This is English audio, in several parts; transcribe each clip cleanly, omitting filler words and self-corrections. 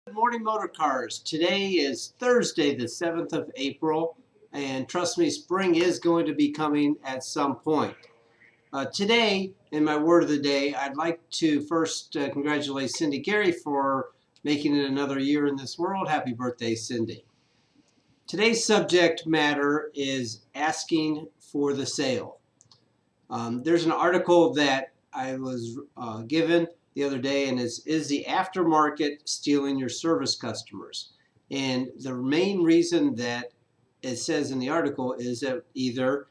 Good morning, Motor Cars. Today is Thursday, the 7th of April, and trust me, spring is going to be coming at some point. Today, in my word of the day, I'd like to first congratulate Cindy Gary for making it another year in this world. Happy birthday, Cindy. Today's subject matter is asking for the sale. There's an article that I was given the other day, and is the aftermarket stealing your service customers? And the main reason that it says in the article is that either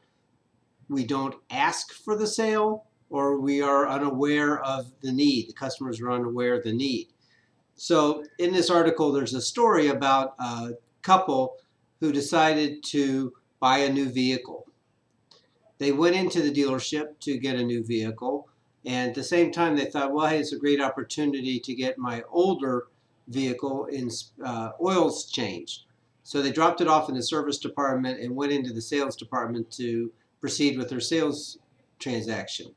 we don't ask for the sale or we are unaware of the need. The customers are unaware of the need. So in this article, there's a story about a couple who decided to buy a new vehicle. They went into the dealership to get a new vehicle, and at the same time they thought, well, hey, it's a great opportunity to get my older vehicle in oils changed. So they dropped it off in the service department and went into the sales department to proceed with their sales transaction.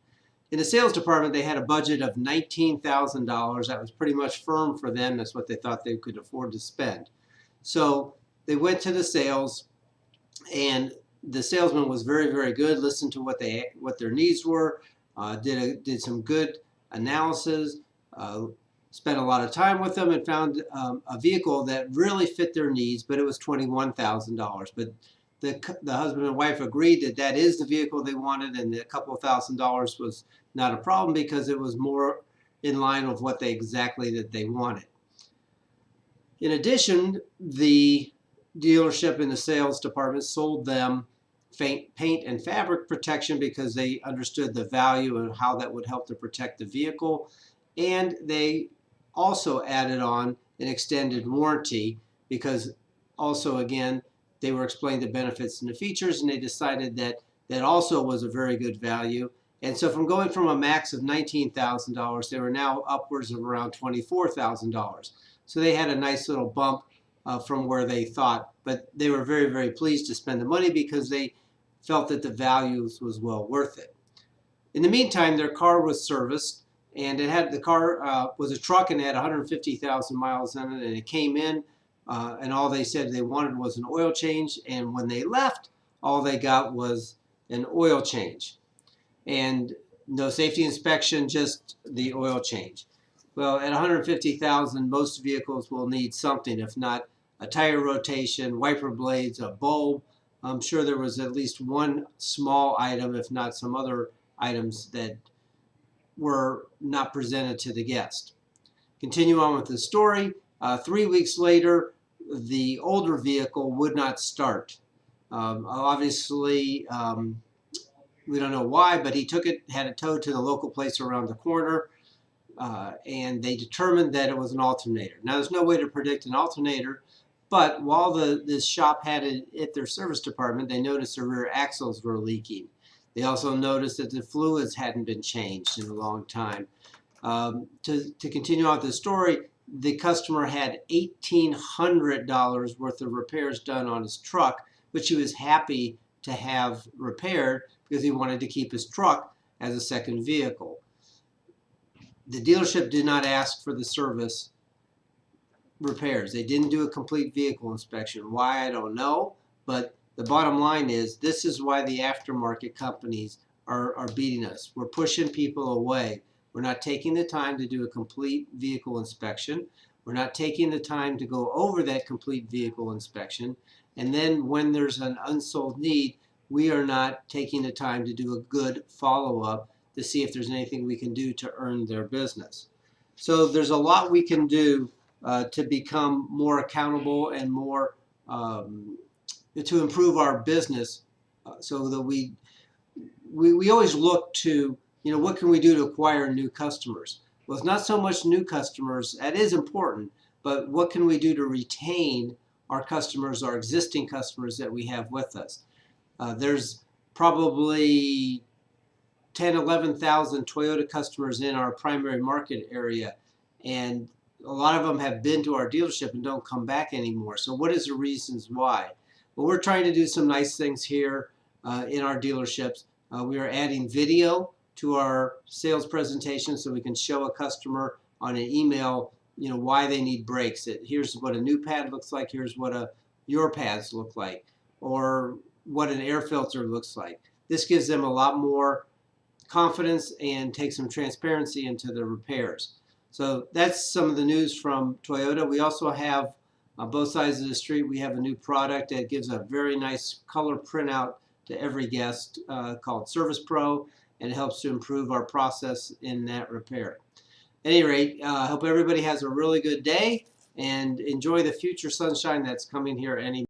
In the sales department, they had a budget of $19,000. That was pretty much firm for them. That's what they thought they could afford to spend. So they went to the sales, and the salesman was very, very good. Listened to what their needs were. Did some good analysis. Spent a lot of time with them and found a vehicle that really fit their needs, but it was $21,000. But the husband and wife agreed that that is the vehicle they wanted, and a couple of $1,000s was not a problem because it was more in line with what that they wanted. In addition, the dealership and the sales department sold them paint and fabric protection because they understood the value and how that would help to protect the vehicle. And they also added on an extended warranty because also, again, they were explaining the benefits and the features, and they decided that that also was a very good value. And so from going from a max of $19,000, they were now upwards of around $24,000. So they had a nice little bump from where they thought, but they were very, very pleased to spend the money because they felt that the values was well worth it. In the meantime, their car was serviced, and the car was a truck and it had 150,000 miles on it, and it came in, and all they said they wanted was an oil change, and when they left, all they got was an oil change. And no safety inspection, just the oil change. Well, at 150,000, most vehicles will need something, if not a tire rotation, wiper blades, a bulb. I'm sure there was at least one small item, if not some other items that were not presented to the guest. Continue on with the story. 3 weeks later, the older vehicle would not start. Obviously, we don't know why, but he had it towed to the local place around the corner, and they determined that it was an alternator. Now, there's no way to predict an alternator, but while this shop had it at their service department, they noticed the rear axles were leaking. They also noticed that the fluids hadn't been changed in a long time. To continue on with the story, the customer had $1,800 worth of repairs done on his truck, which he was happy to have repaired because he wanted to keep his truck as a second vehicle. The dealership did not ask for the service repairs. They didn't do a complete vehicle inspection. Why, I don't know, but the bottom line is this is why the aftermarket companies are beating us. We're pushing people away. We're not taking the time to do a complete vehicle inspection. We're not taking the time to go over that complete vehicle inspection. And then when there's an unsold need, we are not taking the time to do a good follow-up to see if there's anything we can do to earn their business. So there's a lot we can do to become more accountable and more to improve our business, so that we always look to, what can we do to acquire new customers? Well, it's not so much new customers. That is important, but what can we do to retain our customers, our existing customers that we have with us? There's probably 10, 11,000 Toyota customers in our primary market area, and a lot of them have been to our dealership and don't come back anymore. So what is the reasons why? Well, we're trying to do some nice things here in our dealerships. We are adding video to our sales presentation so we can show a customer on an email why they need brakes. Here's what a new pad looks like. Here's what your pads look like, or what an air filter looks like. This gives them a lot more confidence and takes some transparency into the repairs. So that's some of the news from Toyota. We also have on both sides of the street, we have a new product that gives a very nice color printout to every guest called Service Pro, and it helps to improve our process in that repair. At any rate, I hope everybody has a really good day and enjoy the future sunshine that's coming here any